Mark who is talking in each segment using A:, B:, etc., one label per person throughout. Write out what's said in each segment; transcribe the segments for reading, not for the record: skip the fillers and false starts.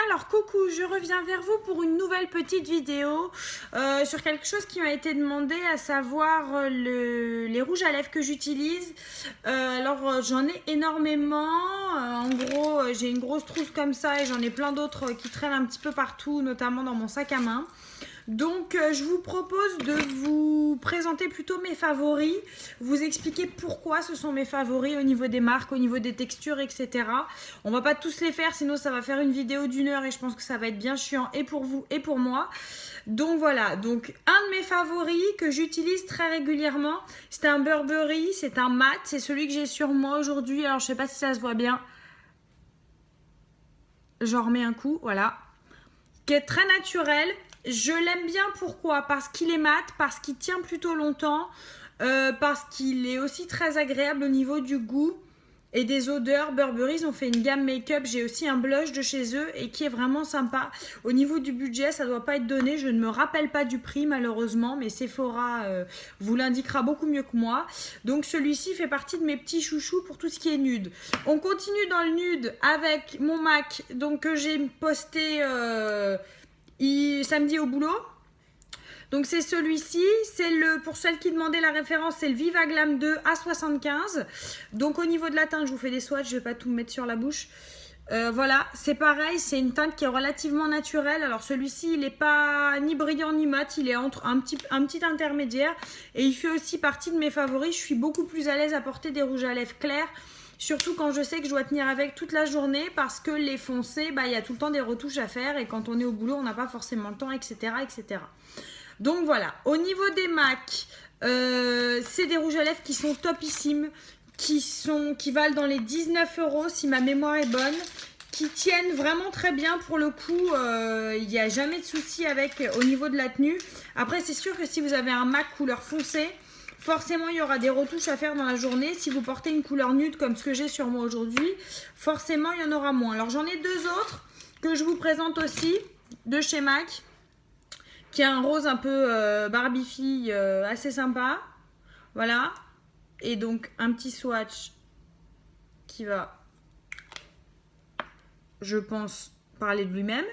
A: Alors coucou, je reviens vers vous pour une nouvelle petite vidéo sur quelque chose qui m'a été demandé, à savoir les rouges à lèvres que j'utilise. J'en ai énormément, en gros j'ai une grosse trousse comme ça et j'en ai plein d'autres qui traînent un petit peu partout, notamment dans mon sac à main. Donc je vous propose de vous présenter plutôt mes favoris, vous expliquer pourquoi ce sont mes favoris au niveau des marques, au niveau des textures, etc. On va pas tous les faire, sinon ça va faire une vidéo d'1 heure et je pense que ça va être bien chiant et pour vous et pour moi. Donc voilà, donc un de mes favoris que j'utilise très régulièrement, c'est un Burberry, c'est un mat, c'est celui que j'ai sur moi aujourd'hui. Alors je sais pas si ça se voit bien, j'en remets un coup, voilà, qui est très naturel. Je l'aime bien, pourquoi? Parce qu'il est mat, parce qu'il tient plutôt longtemps, parce qu'il est aussi très agréable au niveau du goût et des odeurs. Burberry, ils ont fait une gamme make-up, j'ai aussi un blush de chez eux et qui est vraiment sympa. Au niveau du budget, ça ne doit pas être donné, je ne me rappelle pas du prix malheureusement, mais Sephora vous l'indiquera beaucoup mieux que moi. Donc celui-ci fait partie de mes petits chouchous pour tout ce qui est nude. On continue dans le nude avec mon MAC, donc que j'ai posté... samedi au boulot. Donc c'est celui-ci, c'est pour celles qui demandaient la référence, c'est le Viva Glam 2 A75. Donc au niveau de la teinte, je vous fais des swatchs, je vais pas tout mettre sur la bouche. Voilà, c'est pareil, c'est une teinte qui est relativement naturelle. Alors celui-ci, il n'est pas ni brillant ni mat, il est entre un petit intermédiaire. Et il fait aussi partie de mes favoris. Je suis beaucoup plus à l'aise à porter des rouges à lèvres clairs. Surtout quand je sais que je dois tenir avec toute la journée, parce que les foncés, il y a tout le temps des retouches à faire et quand on est au boulot, on n'a pas forcément le temps, etc. etc. Donc voilà, au niveau des MAC, c'est des rouges à lèvres qui sont topissimes, qui valent dans les 19 € si ma mémoire est bonne, qui tiennent vraiment très bien pour le coup, il n'y a jamais de souci au niveau de la tenue. Après, c'est sûr que si vous avez un MAC couleur foncée, forcément, il y aura des retouches à faire dans la journée. Si vous portez une couleur nude comme ce que j'ai sur moi aujourd'hui, forcément, il y en aura moins. Alors, j'en ai deux autres que je vous présente aussi, de chez MAC, qui a un rose un peu Barbie fille assez sympa. Voilà. Et donc, un petit swatch qui va, je pense, parler de lui-même.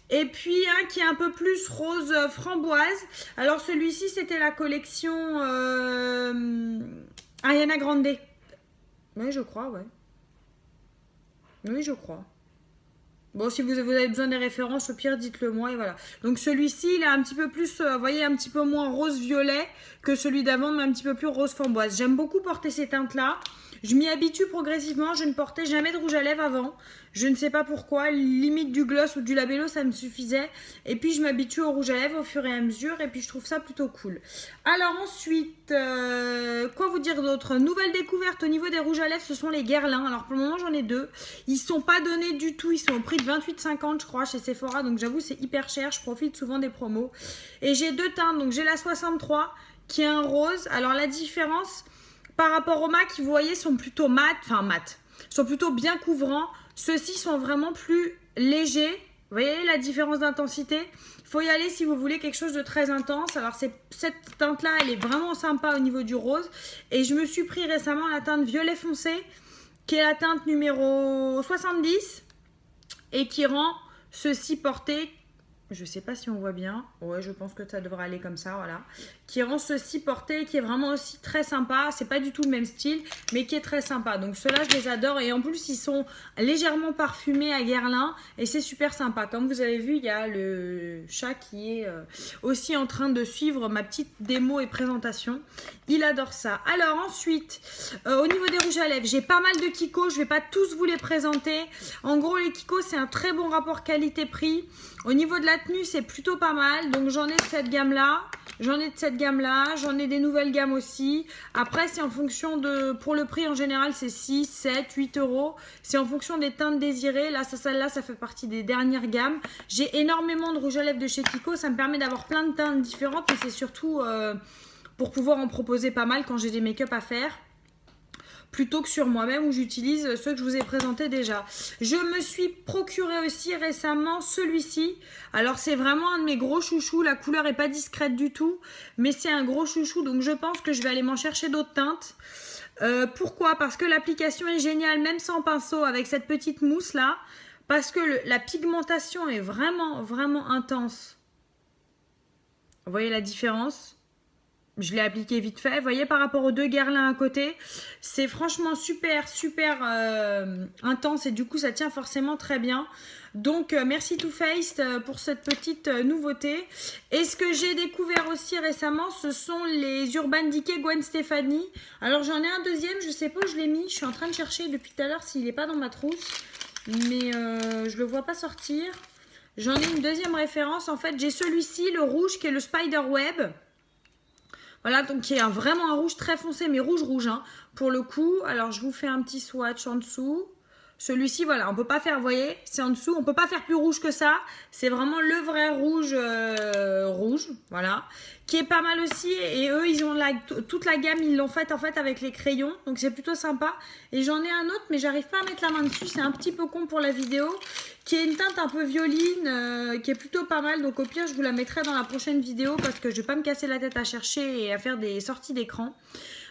A: Et puis un qui est un peu plus rose framboise. Alors celui-ci, c'était la collection Ariana Grande. Oui, je crois, ouais. Oui, je crois. Bon, si vous avez besoin des références, au pire, dites-le moi et voilà. Donc celui-ci, il est un petit peu plus, vous voyez, un petit peu moins rose-violet que celui d'avant, mais un petit peu plus rose framboise. J'aime beaucoup porter ces teintes-là. Je m'y habitue progressivement, je ne portais jamais de rouge à lèvres avant. Je ne sais pas pourquoi, limite du gloss ou du labello, ça me suffisait. Et puis je m'habitue au rouge à lèvres au fur et à mesure et puis je trouve ça plutôt cool. Alors ensuite, quoi vous dire d'autre? Nouvelle découverte au niveau des rouges à lèvres, ce sont les Guerlain. Alors pour le moment j'en ai deux. Ils ne sont pas donnés du tout, ils sont au prix de 28,50 je crois chez Sephora. Donc j'avoue c'est hyper cher, je profite souvent des promos. Et j'ai deux teintes, donc j'ai la 63 qui est un rose. Alors la différence... Par rapport au MAC, vous voyez, sont plutôt sont plutôt bien couvrants. Ceux-ci sont vraiment plus légers. Vous voyez la différence d'intensité? Il faut y aller si vous voulez quelque chose de très intense. Alors cette teinte-là, elle est vraiment sympa au niveau du rose. Et je me suis pris récemment la teinte violet foncé, qui est la teinte numéro 70 et qui rend ceci porté. Je sais pas si on voit bien. Ouais, je pense que ça devrait aller comme ça, voilà. Qui rend ceci porté, qui est vraiment aussi très sympa. C'est pas du tout le même style, mais qui est très sympa. Donc ceux-là, je les adore. Et en plus, ils sont légèrement parfumés à Guerlain. Et c'est super sympa. Comme vous avez vu, il y a le chat qui est aussi en train de suivre ma petite démo et présentation. Il adore ça. Alors ensuite, au niveau des rouges à lèvres, j'ai pas mal de Kiko. Je vais pas tous vous les présenter. En gros, les Kiko, c'est un très bon rapport qualité-prix. Au niveau de la tenue, c'est plutôt pas mal. Donc j'en ai de cette gamme-là. J'en ai de cette gamme-là. J'en ai des nouvelles gammes aussi. Après, c'est en fonction de... Pour le prix, en général, c'est 6, 7, 8 €. C'est en fonction des teintes désirées. Là, celle-là, ça fait partie des dernières gammes. J'ai énormément de rouge à lèvres de chez Kiko. Ça me permet d'avoir plein de teintes différentes. Mais c'est surtout pour pouvoir en proposer pas mal quand j'ai des make-up à faire, plutôt que sur moi-même où j'utilise ceux que je vous ai présentés déjà. Je me suis procuré aussi récemment celui-ci. Alors c'est vraiment un de mes gros chouchous. La couleur n'est pas discrète du tout, mais c'est un gros chouchou. Donc je pense que je vais aller m'en chercher d'autres teintes. Pourquoi? Parce que l'application est géniale, même sans pinceau, avec cette petite mousse là. parce que la pigmentation est vraiment, vraiment intense. Vous voyez la différence? Je l'ai appliqué vite fait. Vous voyez, par rapport aux deux guerlins à côté, c'est franchement super, super intense et du coup, ça tient forcément très bien. Donc, merci Too Faced pour cette petite nouveauté. Et ce que j'ai découvert aussi récemment, ce sont les Urban Decay Gwen Stefani. Alors, j'en ai un deuxième, je sais pas où je l'ai mis. Je suis en train de chercher depuis tout à l'heure s'il n'est pas dans ma trousse. Mais je le vois pas sortir. J'en ai une deuxième référence. En fait, j'ai celui-ci, le rouge, qui est le Spiderweb. Voilà, donc qui est vraiment un rouge très foncé, mais rouge, hein, pour le coup. Alors, je vous fais un petit swatch en dessous. Celui-ci, voilà, on peut pas faire, vous voyez, c'est en dessous. On peut pas faire plus rouge que ça. C'est vraiment le vrai rouge, rouge, voilà. Qui est pas mal aussi. Et eux, ils ont toute la gamme, ils l'ont faite en fait avec les crayons. Donc, c'est plutôt sympa. Et j'en ai un autre, mais j'arrive pas à mettre la main dessus. C'est un petit peu con pour la vidéo. Qui est une teinte un peu violine, qui est plutôt pas mal. Donc, au pire, je vous la mettrai dans la prochaine vidéo parce que je vais pas me casser la tête à chercher et à faire des sorties d'écran.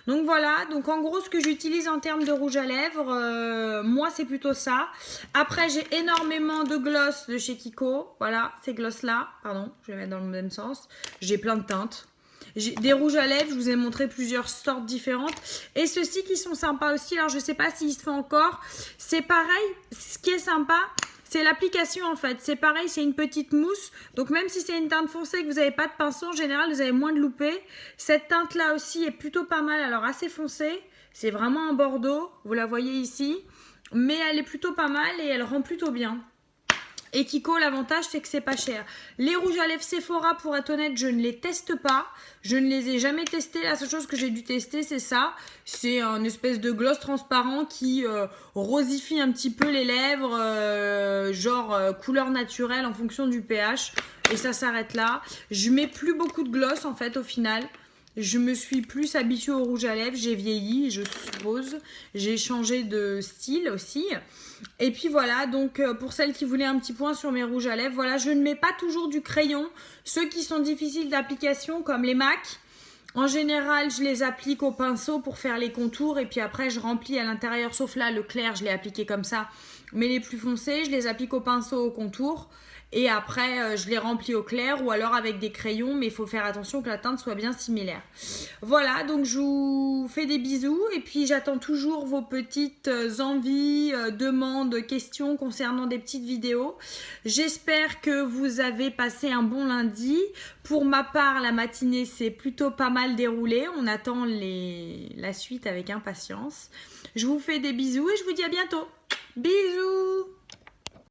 A: Donc voilà, donc en gros ce que j'utilise en termes de rouge à lèvres, moi c'est plutôt ça. Après j'ai énormément de gloss de chez Kiko, voilà ces gloss là, pardon, je vais mettre dans le même sens. J'ai plein de teintes. J'ai des rouges à lèvres, je vous ai montré plusieurs sortes différentes. Et ceux-ci qui sont sympas aussi, alors je sais pas s'ils se font encore. C'est pareil, ce qui est sympa, c'est l'application en fait. C'est pareil, c'est une petite mousse. Donc même si c'est une teinte foncée et que vous n'avez pas de pinceau, en général vous avez moins de loupé. Cette teinte là aussi est plutôt pas mal, alors assez foncée. C'est vraiment un bordeaux, vous la voyez ici. Mais elle est plutôt pas mal et elle rend plutôt bien. Et Kiko, l'avantage, c'est que c'est pas cher. Les rouges à lèvres Sephora, pour être honnête, je ne les teste pas. Je ne les ai jamais testés. La seule chose que j'ai dû tester, c'est ça. C'est un espèce de gloss transparent qui rosifie un petit peu les lèvres, couleur naturelle en fonction du pH. Et ça s'arrête là. Je mets plus beaucoup de gloss, en fait, au final. Je me suis plus habituée au rouge à lèvres. J'ai vieilli, je suppose. J'ai changé de style aussi. Et puis voilà, donc pour celles qui voulaient un petit point sur mes rouges à lèvres, voilà, je ne mets pas toujours du crayon. Ceux qui sont difficiles d'application, comme les MAC, en général, je les applique au pinceau pour faire les contours. Et puis après, je remplis à l'intérieur, sauf là, le clair, je l'ai appliqué comme ça. Mais les plus foncés, je les applique au pinceau au contour. Et après, je les remplis au clair ou alors avec des crayons. Mais il faut faire attention que la teinte soit bien similaire. Voilà, donc je vous fais des bisous. Et puis, j'attends toujours vos petites envies, demandes, questions concernant des petites vidéos. J'espère que vous avez passé un bon lundi. Pour ma part, la matinée s'est plutôt pas mal déroulée. On attend la suite avec impatience. Je vous fais des bisous et je vous dis à bientôt. Bisous!